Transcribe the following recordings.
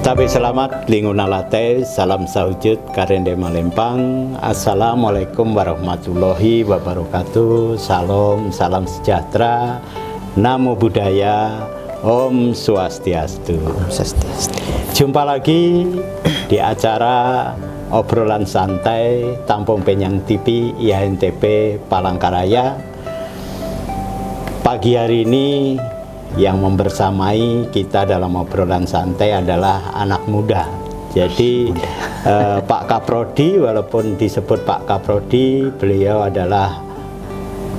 Tapi selamat linguna latte, salam saujud karende malempang. Assalamualaikum warahmatullahi wabarakatuh. Salam, salam sejahtera. Namo Buddhaya, Om Swastiastu. Jumpa lagi di acara obrolan santai Tampung Penyang TV IANTP Palangkaraya. Pagi hari ini yang membersamai kita dalam obrolan santai adalah anak muda. Jadi Pak Kaprodi, walaupun disebut Pak Kaprodi, beliau adalah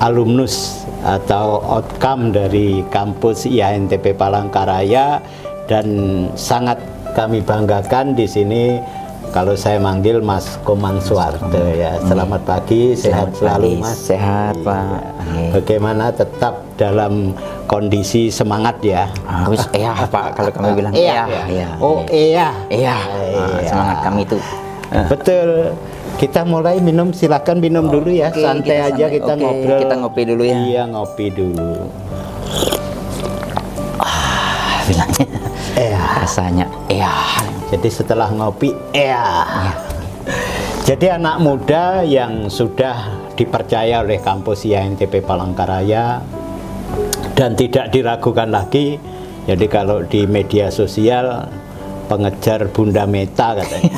alumnus atau outcome dari kampus IANTP Palangkaraya, dan sangat kami banggakan di sini kalau saya manggil Mas Komang Suwarto ya. Selamat pagi, sehat selalu Mas. Sehat Pak. Bagaimana tetap dalam kondisi semangat ya? Harus Pak, kalau kami bilang iya. Oh iya. Semangat kami itu. Betul. Kita mulai minum, silakan minum dulu ya. Santai aja kita ngobrol. Kita ngopi dulu ya. Iya, ngopi dulu. Bilangnya. Rasanya Jadi setelah ngopi Jadi anak muda yang sudah dipercaya oleh kampus IANTP Palangkaraya dan tidak diragukan lagi. Jadi kalau di media sosial pengejar Bunda Meta katanya.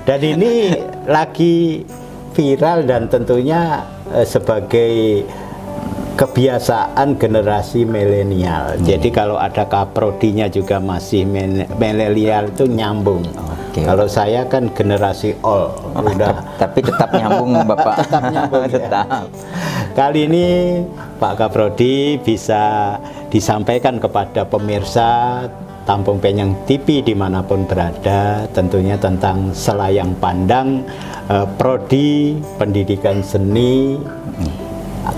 Dan ini lagi viral dan tentunya sebagai kebiasaan generasi milenial. Jadi kalau ada kaprodinya juga masih milenial itu nyambung. Kalau saya kan generasi old, tapi tetap nyambung Bapak. Tetap nyambung. Tetap. Kali ini Pak Kaprodi bisa disampaikan kepada pemirsa Tampung Penyang TV dimanapun berada, tentunya tentang selayang pandang prodi pendidikan seni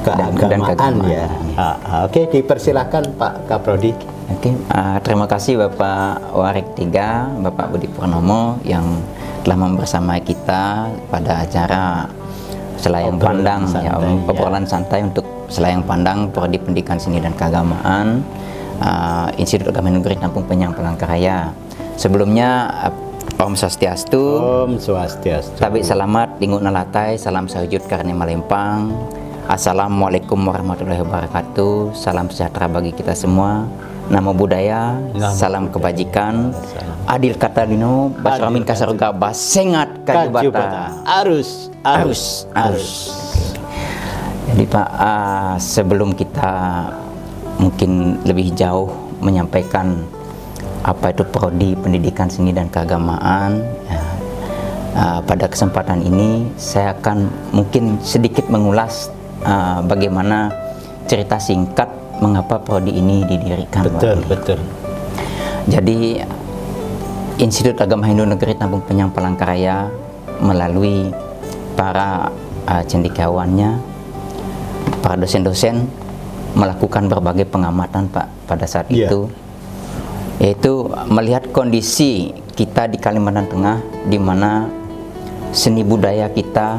keagamaan ya. Oke, dipersilahkan Pak Kaprodi. Terima kasih Bapak Warik 3, Bapak Budi Purnomo yang telah membersamai kita pada acara selayang pandang obrolan santai untuk selayang pandang prodi pendidikan seni dan keagamaan Institut Agama Negeri Tampung Penyang Palangkaraya. Sebelumnya Om Swastiastu. Om Swastiastu. Tabi selamat linguna latai, salam saujud karena malempang. Assalamualaikum warahmatullahi wabarakatuh. Salam sejahtera bagi kita semua. Namo Buddhaya, salam kebajikan. Adil kata dino, basramin kasaruga basengat kajubata. Arus. Jadi Pak, sebelum kita mungkin lebih jauh menyampaikan apa itu prodi pendidikan seni dan keagamaan, pada kesempatan ini saya akan mungkin sedikit mengulas bagaimana cerita singkat mengapa prodi ini didirikan. Betul. Jadi Institut Agama Hindu Negeri Tampung Penyang Palangkaraya melalui para cendekiawannya, para dosen-dosen melakukan berbagai pengamatan Pak pada saat itu, yaitu melihat kondisi kita di Kalimantan Tengah di mana seni budaya kita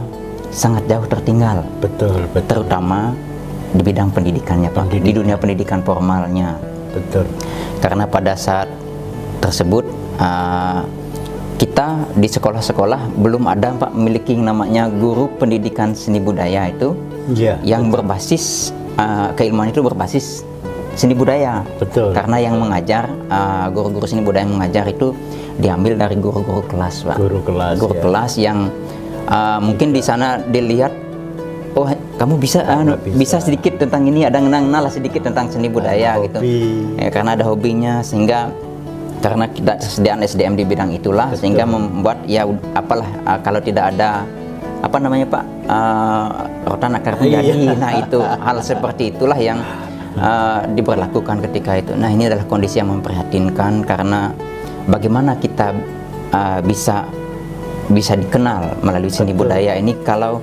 sangat jauh tertinggal. Betul. Terutama di bidang pendidikannya Pak, di dunia pendidikan formalnya. Betul. Karena pada saat tersebut kita di sekolah-sekolah belum ada Pak memiliki namanya guru pendidikan seni budaya itu yang berbasis keilmuan itu berbasis seni budaya. Betul. Karena yang mengajar guru-guru seni budaya yang mengajar itu diambil dari guru-guru kelas Pak. Guru kelas yang mungkin di sana dilihat, oh kamu bisa sedikit tentang ini, ada ngenal sedikit tentang seni budaya gitu. Karena ada hobinya, sehingga karena kita kesediaan SDM di bidang itulah. Betul. Sehingga membuat kalau tidak ada apa namanya Pak, rotan akar menjadi. Nah itu hal seperti itulah yang diberlakukan ketika itu. Nah ini adalah kondisi yang memprihatinkan, karena bagaimana kita bisa dikenal melalui seni budaya ini kalau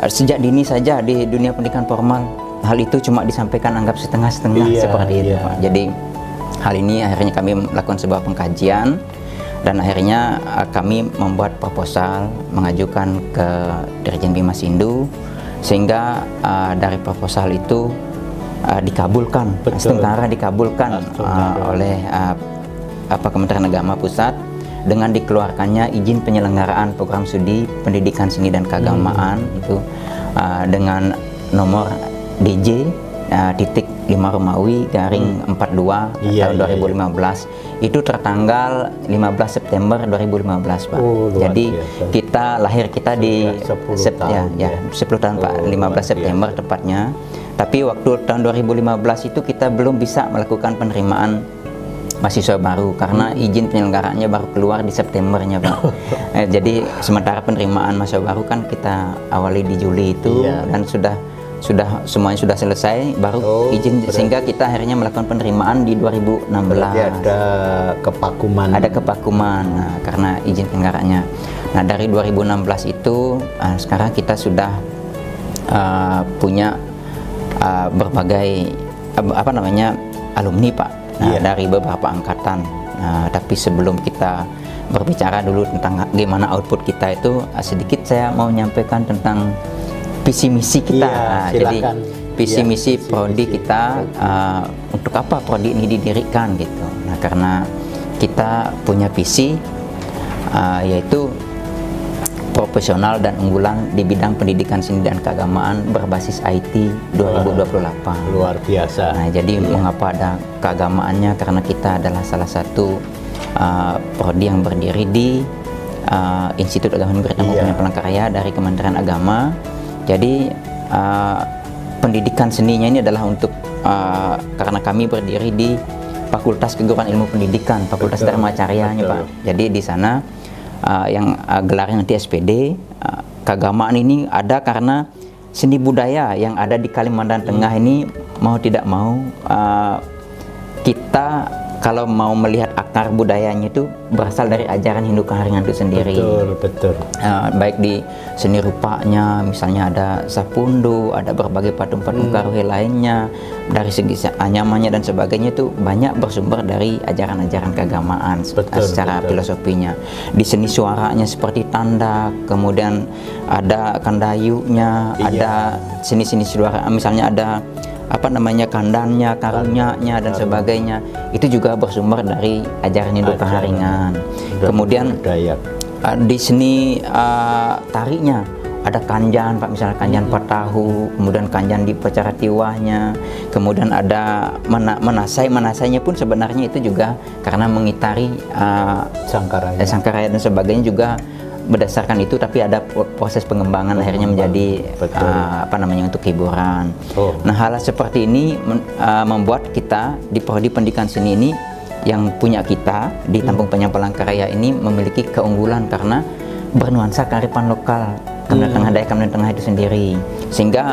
sejak dini saja di dunia pendidikan formal hal itu cuma disampaikan anggap setengah-setengah seperti itu Pak. Jadi hal ini akhirnya kami melakukan sebuah pengkajian dan akhirnya kami membuat proposal mengajukan ke Dirjen Bimas Hindu, sehingga dari proposal itu dikabulkan, setengah dikabulkan oleh Kementerian Agama Pusat dengan dikeluarkannya izin penyelenggaraan program studi pendidikan seni dan keagamaan itu dengan nomor DJ titik 5 Romawi garing 42 tahun 2015 itu tertanggal 15 September 2015 Pak. Jadi lahir kita di 10 tahun Pak, 15 September tepatnya. Tapi waktu tahun 2015 itu kita belum bisa melakukan penerimaan mahasiswa baru karena izin penyelenggaraannya baru keluar di Septembernya Pak. Jadi sementara penerimaan mahasiswa baru kan kita awali di Juli itu dan semuanya sudah selesai baru izin sehingga kita akhirnya melakukan penerimaan di 2016. Ada kepakuman. Nah, karena izin penyelenggaranya. Nah, dari 2016 itu sekarang kita sudah punya berbagai alumni Pak. Nah, dari beberapa angkatan. Nah, tapi sebelum kita berbicara dulu tentang gimana output kita itu, sedikit saya mau menyampaikan tentang visi misi kita. Jadi visi misi prodi kita, untuk apa prodi ini didirikan gitu. Nah, karena kita punya visi yaitu profesional dan unggulan di bidang pendidikan seni dan keagamaan berbasis IT 2028. Luar biasa. Nah, jadi mengapa ada keagamaannya? Karena kita adalah salah satu prodi yang berdiri di Institut Agama Universitas Muhammadiyah Palangkaraya dari Kementerian Agama. Jadi pendidikan seninya ini adalah untuk karena kami berdiri di Fakultas Keguruan Ilmu Pendidikan, Fakultas Dharma Caryanya Pak. Jadi di sana yang gelarnya nanti SPD, keagamaan ini ada karena seni budaya yang ada di Kalimantan Tengah ini mau tidak mau kita kalau mau melihat akar budayanya itu berasal dari ajaran Hindu Kaharingan itu sendiri. Betul. Baik di seni rupanya, misalnya ada sapundu, ada berbagai patung-patung karuhe lainnya, dari segi anyamannya dan sebagainya itu banyak bersumber dari ajaran-ajaran keagamaan secara filosofinya. Di seni suaranya seperti tanda, kemudian ada kandayunya, ada seni-seni suara, misalnya ada kandannya, karunyanya dan sebagainya, itu juga bersumber dari ajaran Hindu Kaharingan. Kemudian di seni tarinya ada kanjan Pak, misalnya kanjan patahu, kemudian kanjan di pecara tiwahnya, kemudian ada menasainya pun sebenarnya itu juga karena mengitari sangkaraya dan sebagainya juga berdasarkan itu, tapi ada proses pengembangan akhirnya menjadi untuk hiburan. Nah, hal seperti ini membuat kita di Prodi Pendidikan Seni ini yang punya kita di Tampung Panjang Palangkaraya ini memiliki keunggulan karena bernuansa kearifan lokal Kalimantan Tengah, Kalimantan Tengah itu sendiri, sehingga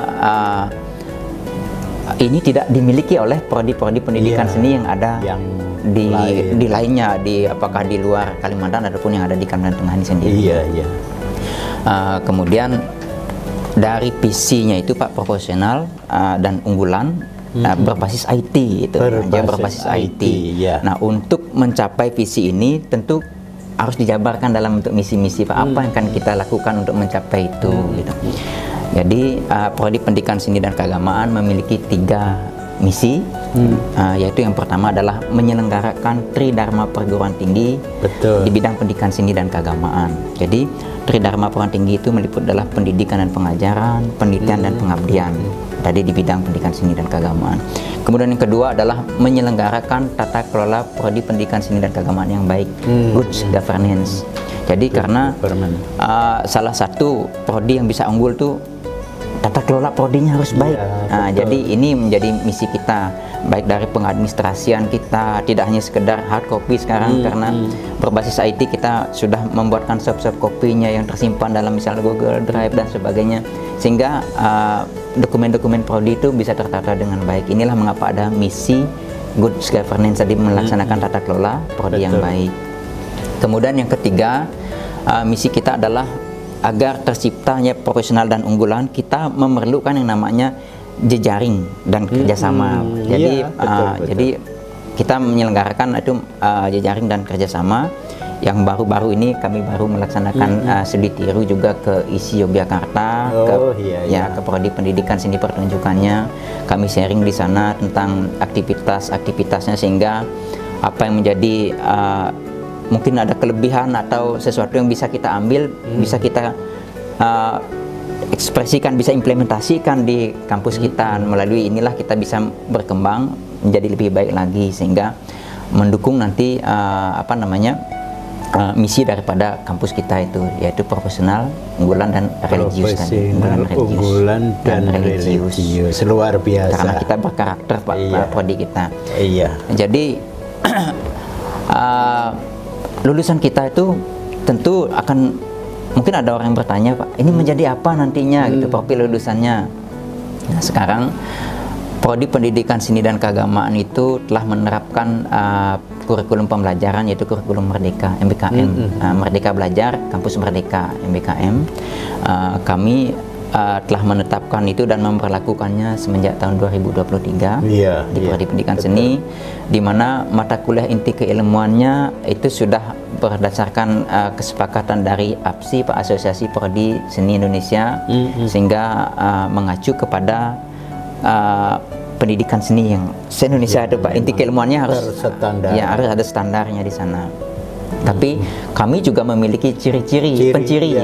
ini tidak dimiliki oleh prodi-prodi pendidikan seni yang ada di lainnya, apakah di luar Kalimantan ataupun yang ada di Kalimantan Tengah ini sendiri. Kemudian dari visinya itu Pak, profesional dan unggulan berbasis IT itu, berbasis IT. Nah, untuk mencapai visi ini tentu harus dijabarkan dalam bentuk misi-misi Pak, apa yang akan kita lakukan untuk mencapai itu gitu. Jadi Prodi Pendidikan Seni dan Keagamaan memiliki 3 misi, yaitu yang pertama adalah menyelenggarakan Tridharma Perguruan Tinggi di bidang pendidikan seni dan keagamaan. Jadi Tridharma Perguruan Tinggi itu meliputi adalah pendidikan dan pengajaran, penelitian dan pengabdian tadi di bidang pendidikan seni dan keagamaan. Kemudian yang kedua adalah menyelenggarakan tata kelola prodi pendidikan seni dan keagamaan yang baik, good governance. Jadi karena salah satu prodi yang bisa unggul tuh tata kelola prodinya harus baik. Jadi ini menjadi misi kita, baik dari pengadministrasian kita, tidak hanya sekedar hard copy sekarang karena berbasis IT kita sudah membuatkan soft copy-nya yang tersimpan dalam misalnya Google Drive dan sebagainya, sehingga dokumen-dokumen prodi itu bisa tertata dengan baik. Inilah mengapa ada misi good governance, tadi melaksanakan tata kelola prodi yang baik. Kemudian yang ketiga, misi kita adalah agar terciptanya profesional dan unggulan, kita memerlukan yang namanya jejaring dan kerjasama. Jadi kita menyelenggarakan itu jejaring dan kerjasama. Yang baru-baru ini kami baru melaksanakan studi tiru juga ke ISI Yogyakarta, ke Prodi Pendidikan Seni pertunjukannya. Kami sharing di sana tentang aktivitasnya, sehingga apa yang menjadi mungkin ada kelebihan atau sesuatu yang bisa kita ambil, bisa kita ekspresikan, bisa implementasikan di kampus kita. Melalui inilah kita bisa berkembang menjadi lebih baik lagi, sehingga mendukung nanti misi daripada kampus kita itu, yaitu profesional, unggulan dan religius tadi. Unggulan dan religius. Luar biasa. Karena kita berkarakter Pak, prodi kita. Iya. Jadi lulusan kita itu tentu akan, mungkin ada orang yang bertanya, Pak, ini menjadi apa nantinya gitu profil lulusannya. Nah, sekarang Prodi Pendidikan Seni dan Keagamaan itu telah menerapkan kurikulum pembelajaran, yaitu kurikulum Merdeka MBKM. Merdeka Belajar Kampus Merdeka MBKM. Kami telah menetapkan itu dan memperlakukannya semenjak tahun 2023 di Prodi Pendidikan Seni, di mana mata kuliah inti keilmuannya itu sudah berdasarkan kesepakatan dari APSI, Pak, Asosiasi Prodi Seni Indonesia, sehingga mengacu kepada pendidikan seni yang se-Indonesia itu, Pak. Inti keilmuannya harus ada standarnya di sana. Tapi kami juga memiliki ciri-ciri, penciri.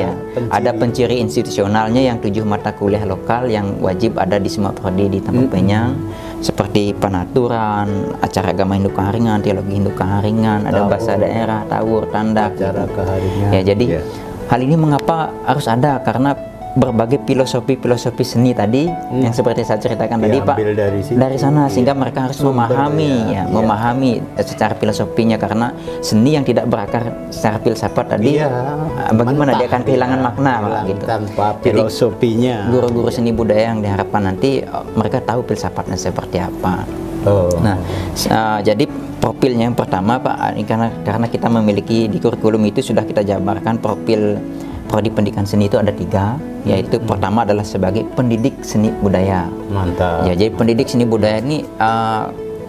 Ada penciri institusionalnya yang 7 mata kuliah lokal yang wajib ada di semua prodi di Tambak Penyang, seperti penaturan, acara agama Hindu Keharingan, teologi Hindu Keharingan, ada bahasa daerah, tawur, tandak, ya. Jadi hal ini mengapa harus ada? Karena berbagai filosofi seni tadi yang seperti saya ceritakan tadi, Pak, dari sana, sehingga mereka harus memahami secara filosofinya, karena seni yang tidak berakar secara filsafat tadi bagaimana dia akan kehilangan makna, Pak, gitu. Tanpa filosofinya. Guru-guru seni budaya yang diharapkan nanti mereka tahu filsafatnya seperti apa. Nah, jadi profilnya yang pertama, Pak, karena kita memiliki di kurikulum itu sudah kita jabarkan profil Prodi Pendidikan Seni itu ada 3, yaitu pertama adalah sebagai pendidik seni budaya. Mantap. Ya, jadi pendidik seni budaya ini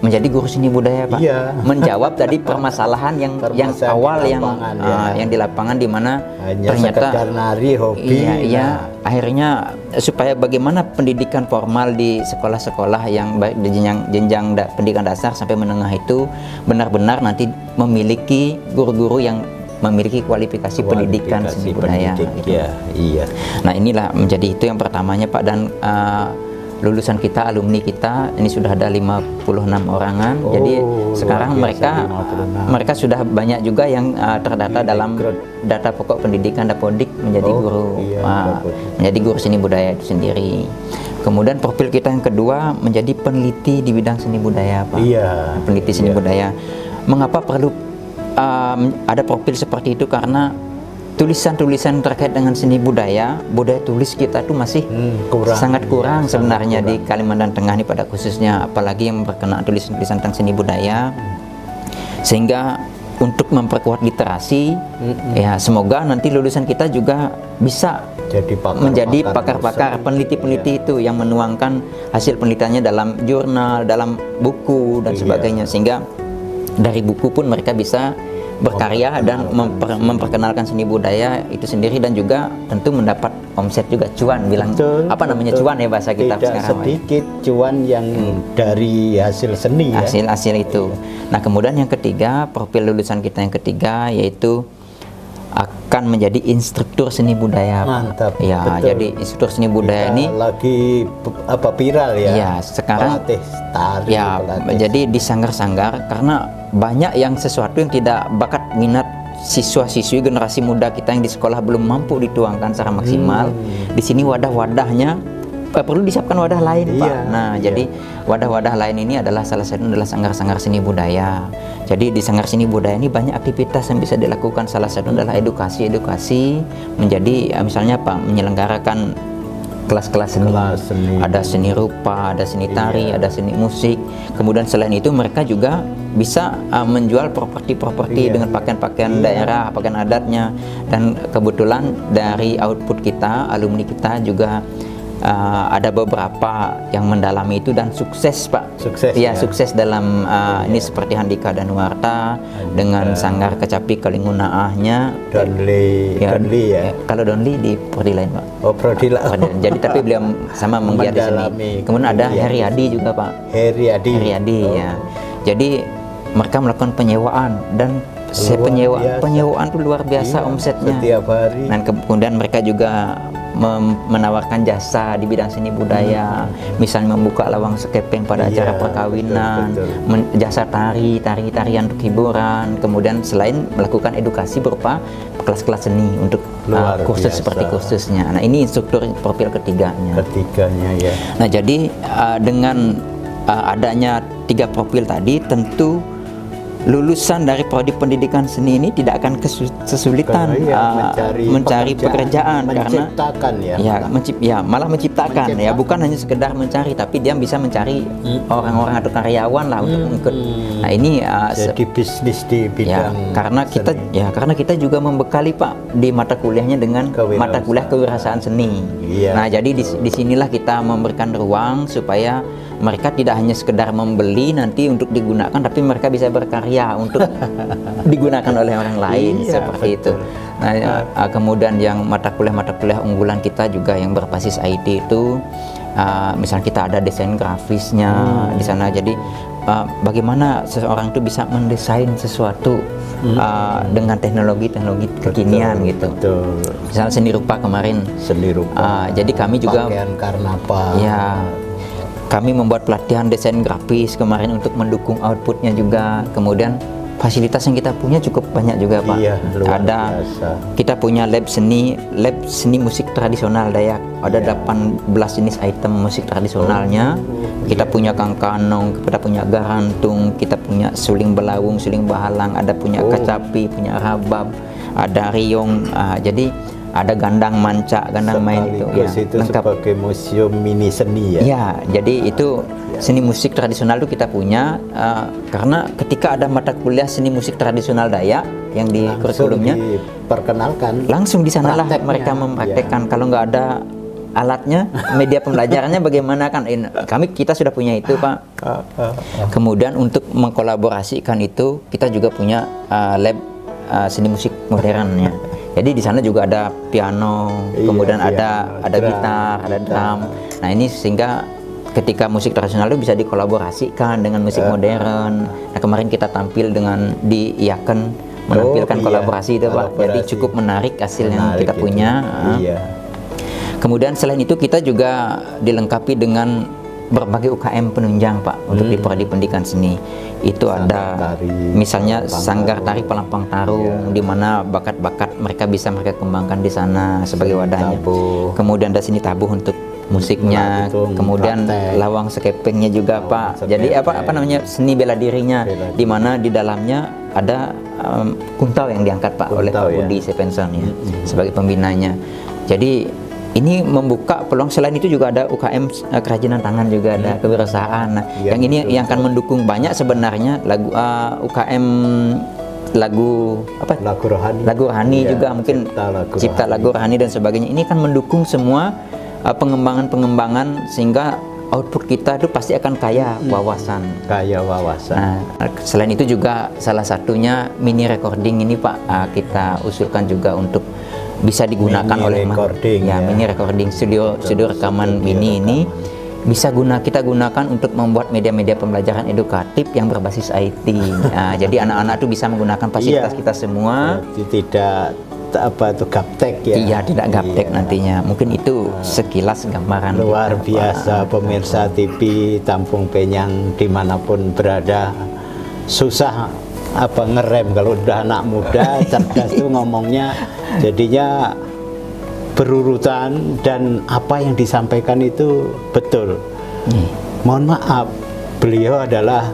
menjadi guru seni budaya, Pak. Menjawab tadi permasalahan yang awal yang di lapangan, di mana ternyata nari hobi. Akhirnya supaya bagaimana pendidikan formal di sekolah-sekolah yang baik di jenjang pendidikan dasar sampai menengah itu benar-benar nanti memiliki guru-guru yang memiliki kualifikasi pendidikan seni budaya. Nah, inilah menjadi itu yang pertamanya, Pak, dan lulusan kita, alumni kita ini sudah ada 56 orangan. Jadi sekarang mereka sudah banyak juga yang terdata dalam data pokok pendidikan Dapodik menjadi menjadi guru seni budaya itu sendiri. Kemudian profil kita yang kedua menjadi peneliti di bidang seni budaya, Pak. Peneliti seni budaya. Mengapa perlu ada profil seperti itu? Karena tulisan-tulisan terkait dengan seni budaya tulis kita itu masih sangat kurang sebenarnya di Kalimantan Tengah ini pada khususnya, apalagi yang berkenaan tulisan-tulisan tentang seni budaya. Sehingga untuk memperkuat literasi, ya semoga nanti lulusan kita juga bisa menjadi pakar-pakar, peneliti-peneliti itu yang menuangkan hasil penelitiannya dalam jurnal, dalam buku dan sebagainya, sehingga dari buku pun mereka bisa berkarya dan memperkenalkan seni budaya itu sendiri, dan juga tentu mendapat omset juga, cuan, cuan ya bahasa kita sekarang. Sedikit cuan yang dari hasil seni, hasil itu. Nah, kemudian yang ketiga, profil lulusan kita yang ketiga yaitu akan menjadi instruktur seni budaya. Mantap. Ya, betul. Jadi instruktur seni budaya ini lagi viral ya. Ya, sekarang pelatih tari. Ya, jadi disanggar-sanggar karena banyak yang sesuatu yang tidak bakat minat siswa-siswi generasi muda kita yang di sekolah belum mampu dituangkan secara maksimal. Di sini wadah-wadahnya perlu disiapkan wadah lain, Pak. Nah, jadi wadah-wadah lain ini adalah salah satu adalah sanggar-sanggar seni budaya. Jadi di sanggar seni budaya ini banyak aktivitas yang bisa dilakukan. Salah satu adalah edukasi menjadi misalnya menyelenggarakan kelas-kelas seni. Ada seni rupa, ada seni tari, ada seni musik. Kemudian selain itu mereka juga bisa menjual properti dengan pakaian-pakaian daerah, pakaian adatnya. Dan kebetulan dari output kita, alumni kita juga ada beberapa yang mendalami itu dan sukses, Pak. Sukses dalam ini seperti Handika Danuarta dengan Sanggar Kecapi Kalingunaahnya. Donli ya. Kalau Donli di prodi lain, Pak. Prodi lain. Jadi tapi beliau sama menggiat di sini. Kemudian ada Heriadi juga, Pak. Heriadi ya. Jadi mereka melakukan penyewaan dan penyewaan itu luar biasa omsetnya setiap hari. Dan kemudian mereka juga menawarkan jasa di bidang seni budaya, misalnya membuka lawang sekepeng pada acara perkawinan, jasa tarian untuk hiburan, kemudian selain melakukan edukasi berupa kelas-kelas seni untuk kursus seperti kursusnya. Nah, ini struktur profil ketiganya ya. Nah, jadi dengan adanya 3 profil tadi, tentu lulusan dari prodi pendidikan seni ini tidak akan kesulitan mencari pekerjaan, karena malah menciptakan ya, bukan hanya sekedar mencari, tapi dia bisa mencari orang-orang atau karyawan lah untuk mengikut. Nah, ini jadi bisnis di bidang karena kita juga membekali Pak di mata kuliahnya dengan mata kuliah kewirausahaan seni. Nah, jadi disinilah kita memberikan ruang supaya mereka tidak hanya sekedar membeli nanti untuk digunakan, tapi mereka bisa berkarya untuk digunakan oleh orang lain, seperti itu. Nah, kemudian yang mata kuliah unggulan kita juga yang berbasis IT itu, misalnya kita ada desain grafisnya di sana. Jadi bagaimana seseorang itu bisa mendesain sesuatu dengan teknologi kekinian gitu. Misalnya seni rupa kemarin. Jadi kami juga pakaian karnaval. Kami membuat pelatihan desain grafis kemarin untuk mendukung outputnya juga. Kemudian fasilitas yang kita punya cukup banyak juga Pak. Kita punya lab seni musik tradisional Dayak. Ada 18 jenis item musik tradisionalnya. Kita punya kangkanong, kita punya garantung, kita punya suling belawung, suling bahalang, ada punya kacapi, punya rabab, ada riong. Jadi ada gandang manca, gandang main itu lengkap sebagai museum mini seni jadi itu seni musik tradisional itu kita punya, karena ketika ada mata kuliah seni musik tradisional Dayak yang di kurikulumnya diperkenalkan, langsung di sanalah mereka mempraktekkan. Kalau nggak ada alatnya, media pembelajarannya bagaimana kan? Kita sudah punya itu Pak. Kemudian untuk mengkolaborasikan itu kita juga punya lab seni musik modern ya. Jadi di sana juga ada piano, kemudian ada gitar, ada drum. Nah, ini sehingga ketika musik tradisional itu bisa dikolaborasikan dengan musik modern. Nah, kemarin kita tampil dengan di Iaken menampilkan kolaborasi itu Pak. Jadi cukup menarik hasil yang kita punya. Kemudian selain itu kita juga dilengkapi dengan berbagai UKM penunjang Pak untuk di prodi pendidikan seni. Itu ada misalnya Sanggar Tari Pelampang Tarung, di mana bakat-bakat mereka bisa mereka kembangkan di sana sebagai wadahnya. Kemudian ada seni tabuh untuk musiknya, kemudian lawang sekepengnya juga Pak. Jadi apa namanya seni bela dirinya, di mana di dalamnya ada kuntau yang diangkat Pak oleh Pak Budi Sepenson ya sebagai pembinanya. Jadi ini membuka peluang. Selain itu juga ada UKM kerajinan tangan, juga ada kewirausahaan. Nah, yang ini yang akan mendukung banyak sebenarnya UKM lagu rohani juga mungkin cipta lagu rohani dan sebagainya. Ini kan mendukung semua pengembangan sehingga output kita itu pasti akan kaya wawasan. Nah, selain itu juga salah satunya mini recording ini Pak, kita usulkan juga untuk bisa digunakan mini recording studio rekaman ini bisa kita gunakan untuk membuat media-media pembelajaran edukatif yang berbasis IT. Jadi anak-anak itu bisa menggunakan fasilitas kita semua. Tidak gaptek ya. Iya, tidak gaptek nantinya. Mungkin itu sekilas gambaran. Luar biasa pemirsa TV Tampung Penyang dimanapun berada, susah ngerem kalau udah anak muda cerdas tuh ngomongnya, jadinya berurutan dan apa yang disampaikan itu betul. Mohon maaf, beliau adalah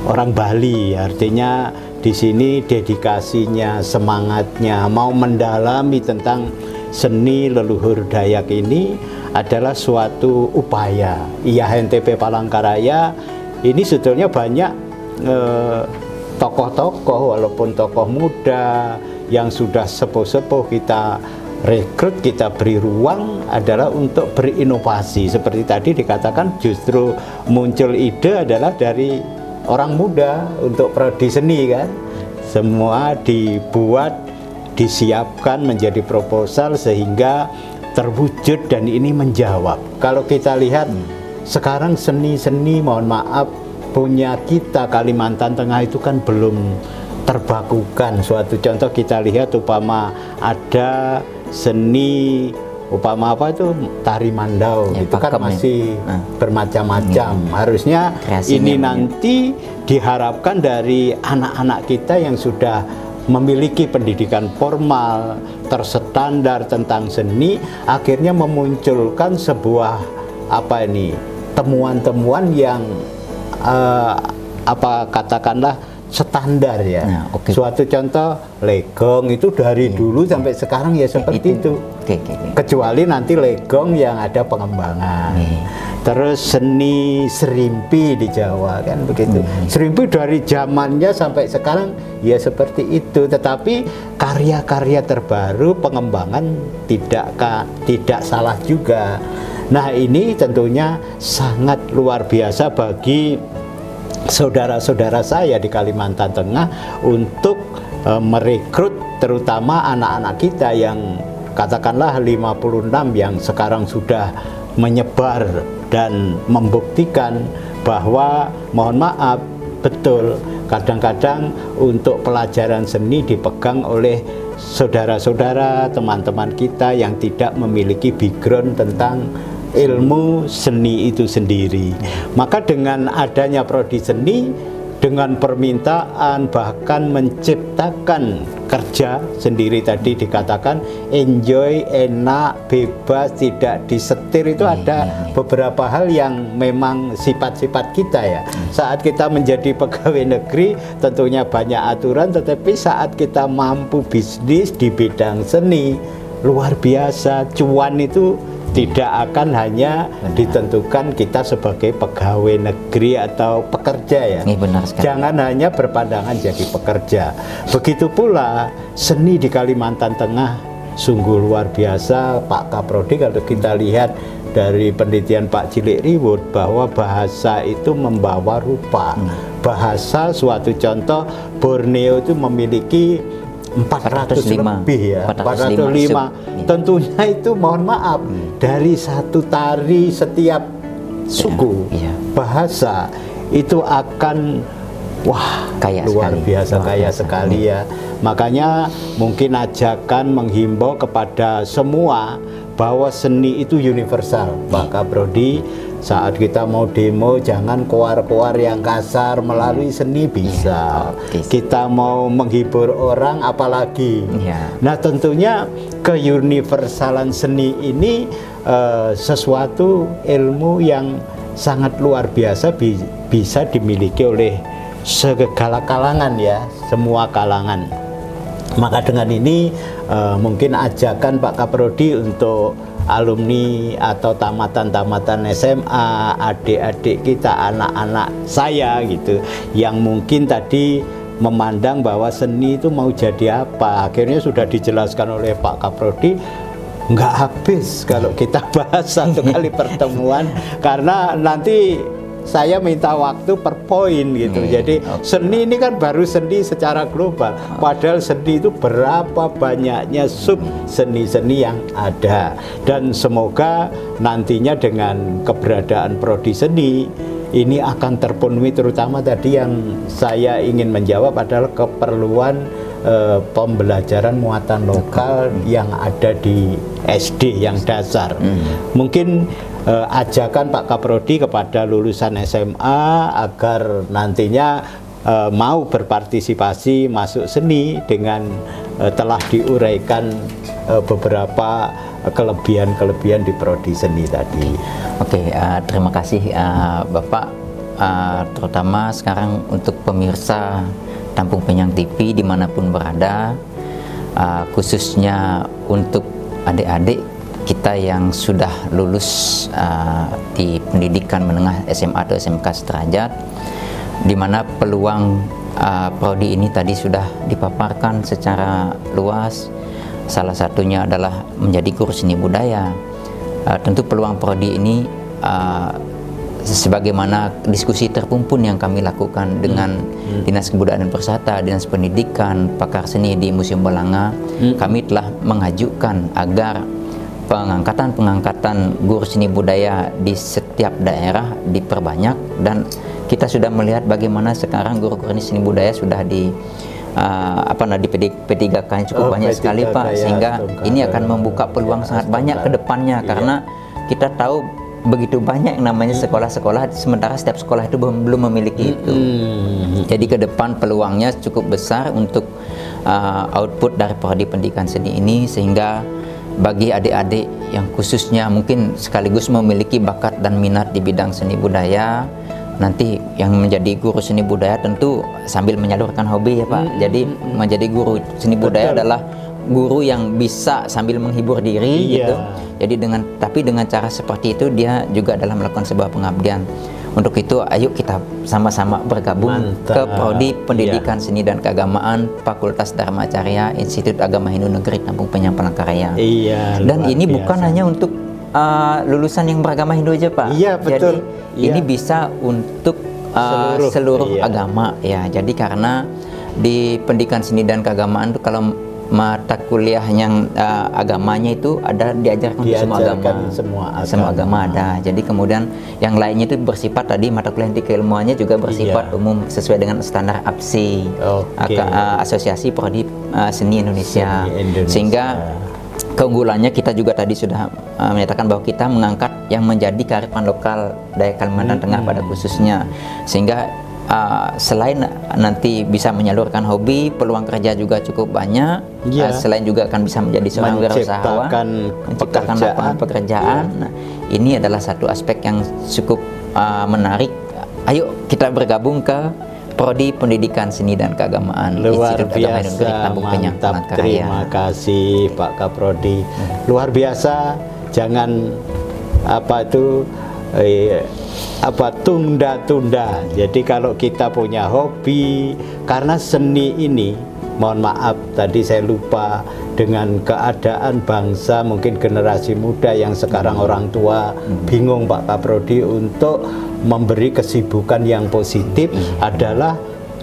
orang Bali, artinya di sini dedikasinya, semangatnya mau mendalami tentang seni leluhur Dayak ini adalah suatu upaya. IAHNTP Palangkaraya ini sebetulnya banyak tokoh-tokoh, walaupun tokoh muda yang sudah sepuh-sepuh kita rekrut, kita beri ruang adalah untuk berinovasi. Seperti tadi dikatakan justru muncul ide adalah dari orang muda untuk prodi seni kan. Semua dibuat, disiapkan menjadi proposal sehingga terwujud dan ini menjawab. Kalau kita lihat sekarang seni-seni mohon maaf punya kita Kalimantan Tengah itu kan belum terbakukan. Suatu contoh kita lihat upama ada seni upama apa itu tari mandau ya, itu kan masih bermacam-macam. Harusnya kreasinya ini nanti diharapkan dari anak-anak kita yang sudah memiliki pendidikan formal terstandar tentang seni, akhirnya memunculkan sebuah temuan-temuan yang katakanlah standar ya. Nah, okay. Suatu contoh legong itu dari dulu sampai sekarang ya seperti itu. Kecuali nanti legong yang ada pengembangan. Terus seni serimpi di Jawa kan begitu. Serimpi dari zamannya sampai sekarang ya seperti itu. Tetapi karya-karya terbaru pengembangan tidak salah juga. Nah, ini tentunya sangat luar biasa bagi saudara-saudara saya di Kalimantan Tengah untuk merekrut terutama anak-anak kita yang katakanlah 56 yang sekarang sudah menyebar dan membuktikan bahwa mohon maaf betul kadang-kadang untuk pelajaran seni dipegang oleh saudara-saudara teman-teman kita yang tidak memiliki background tentang ilmu seni itu sendiri. Maka dengan adanya prodi seni, dengan permintaan bahkan menciptakan kerja sendiri tadi dikatakan enjoy, enak, bebas, tidak disetir, itu ada beberapa hal yang memang sifat-sifat kita ya. Saat kita menjadi pegawai negeri tentunya banyak aturan, tetapi saat kita mampu bisnis di bidang seni luar biasa, cuan itu tidak akan hanya ditentukan kita sebagai pegawai negeri atau pekerja ya. Ini benar sekali. Jangan hanya berpandangan jadi pekerja. Begitu pula seni di Kalimantan Tengah sungguh luar biasa Pak Kaprodi. Kalau kita lihat dari penelitian Pak Cilik Riwut bahwa bahasa itu membawa rupa. Bahasa suatu contoh Borneo itu memiliki 400 lebih ya, 405. Tentunya itu mohon maaf dari satu tari setiap suku bahasa itu akan kaya luar sekali. biasa kaya sekali ya. Makanya mungkin ajakan menghimbau kepada semua bahwa seni itu universal. Pak Kaprodi, saat kita mau demo jangan koar-koar yang kasar, melalui seni bisa. Kita mau menghibur orang apalagi. Nah, tentunya keuniversalan seni ini sesuatu ilmu yang sangat luar biasa, bisa dimiliki oleh segala kalangan ya, semua kalangan. Maka dengan ini mungkin ajakan Pak Kaprodi untuk alumni atau tamatan-tamatan SMA, adik-adik kita, anak-anak saya gitu, yang mungkin tadi memandang bahwa seni itu mau jadi apa, akhirnya sudah dijelaskan oleh Pak Kaprodi, nggak habis kalau kita bahas satu kali pertemuan, karena nanti saya minta waktu per poin gitu. Jadi seni ini kan baru seni secara global, padahal seni itu berapa banyaknya sub seni-seni yang ada. Dan semoga nantinya dengan keberadaan prodi seni ini akan terpenuhi, terutama tadi yang saya ingin menjawab adalah keperluan pembelajaran muatan lokal yang ada di SD yang dasar. Mungkin ajakan Pak Kaprodi kepada lulusan SMA agar nantinya mau berpartisipasi masuk seni dengan telah diuraikan beberapa kelebihan-kelebihan di prodi seni tadi. Oke, terima kasih Bapak, terutama sekarang untuk pemirsa Tampung Penyang TV dimanapun berada, khususnya untuk adik-adik kita yang sudah lulus di pendidikan menengah SMA atau SMK sederajat, di mana peluang prodi ini tadi sudah dipaparkan secara luas. Salah satunya adalah menjadi guru seni budaya. Tentu peluang prodi ini sebagaimana diskusi terpumpun yang kami lakukan dengan Dinas Kebudayaan dan Persata, Dinas Pendidikan, pakar seni di Museum Belanga, kami telah mengajukan agar pengangkatan guru seni budaya di setiap daerah diperbanyak dan kita sudah melihat bagaimana sekarang guru-guru ini seni budaya sudah di di P3K cukup banyak sekali Pak, sehingga ini akan membuka peluang sangat banyak ke depannya, karena kita tahu begitu banyak yang namanya sekolah-sekolah, sementara setiap sekolah itu belum memiliki itu. Jadi ke depan peluangnya cukup besar untuk output dari prodi pendidikan seni ini, sehingga bagi adik-adik yang khususnya mungkin sekaligus memiliki bakat dan minat di bidang seni budaya, nanti yang menjadi guru seni budaya tentu sambil menyalurkan hobi ya Pak. Jadi menjadi guru seni budaya adalah guru yang bisa sambil menghibur diri gitu. Jadi tapi dengan cara seperti itu dia juga dalam melakukan sebuah pengabdian. Untuk itu ayo kita sama-sama bergabung ke prodi Pendidikan Seni dan Keagamaan Fakultas Dharma Carya Institut Agama Hindu Negeri Kampung Penyang Palangkaraya. Dan ini bukan hanya untuk lulusan yang beragama Hindu aja Pak. Jadi ini bisa untuk seluruh agama ya. Jadi karena di pendidikan seni dan keagamaan itu kalau mata kuliah yang agamanya itu ada diajarkan semua agama ada. Jadi kemudian yang lainnya itu bersifat tadi mata kuliah inti keilmuannya juga bersifat umum sesuai dengan standar APSI, Asosiasi Prodi Seni Indonesia. Sehingga keunggulannya kita juga tadi sudah menyatakan bahwa kita mengangkat yang menjadi kearifan lokal Dayak Kalimantan Tengah pada khususnya, sehingga selain nanti bisa menyalurkan hobi, peluang kerja juga cukup banyak. Selain juga akan bisa menjadi seorang wirausahawan, menciptakan lapangan pekerjaan. Nah, ini adalah satu aspek yang cukup menarik. Ayo kita bergabung ke Prodi Pendidikan Seni dan Keagamaan Institut Agama Hindu Negeri Kampung Penyang Palangkaraya. Terima kasih Pak Kaprodi. Luar biasa. Jangan tunda-tunda. Jadi kalau kita punya hobi, karena seni ini, mohon maaf tadi saya lupa, dengan keadaan bangsa, mungkin generasi muda yang sekarang orang tua bingung Pak Kaprodi untuk memberi kesibukan yang positif adalah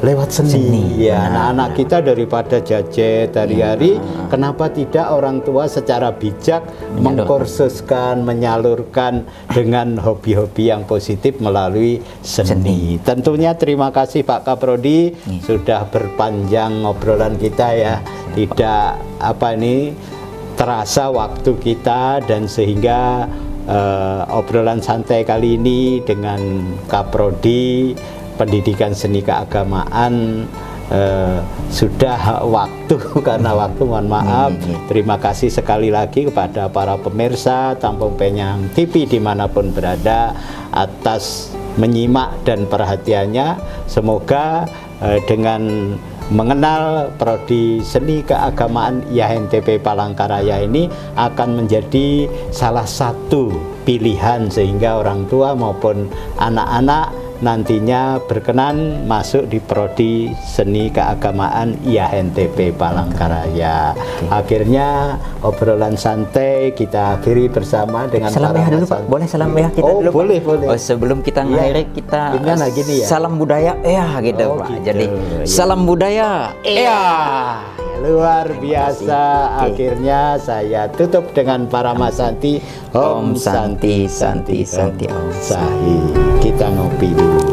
lewat seni. Ya, anak-anak kita daripada jajet hari-hari, kenapa tidak orang tua secara bijak mengkursuskan, menyalurkan dengan hobi-hobi yang positif melalui seni. Tentunya terima kasih Pak Kaprodi sudah berpanjang ngobrolan kita ya. Tidak terasa waktu kita, dan sehingga obrolan santai kali ini dengan Kaprodi Pendidikan Seni Keagamaan sudah waktu karena waktu, mohon maaf. Terima kasih sekali lagi kepada para pemirsa Kampung Penyang TV dimanapun berada atas menyimak dan perhatiannya. Semoga dengan mengenal Prodi Seni Keagamaan IAHNTP Palangkaraya ini akan menjadi salah satu pilihan, sehingga orang tua maupun anak-anak nantinya berkenan masuk di Prodi Seni Keagamaan IAHNTP Palangkaraya. Akhirnya obrolan santai kita akhiri bersama dengan salam ya dulu Pak. Boleh salam ya kita dulu Pak? Boleh. Oh, sebelum kita mengakhiri kita gini ya. Salam budaya gitu Pak. Gitu. Jadi salam budaya luar biasa. Akhirnya saya tutup dengan Parama Santi. Om Santi Santi Santi Om Sahi. Kita ngopi dulu.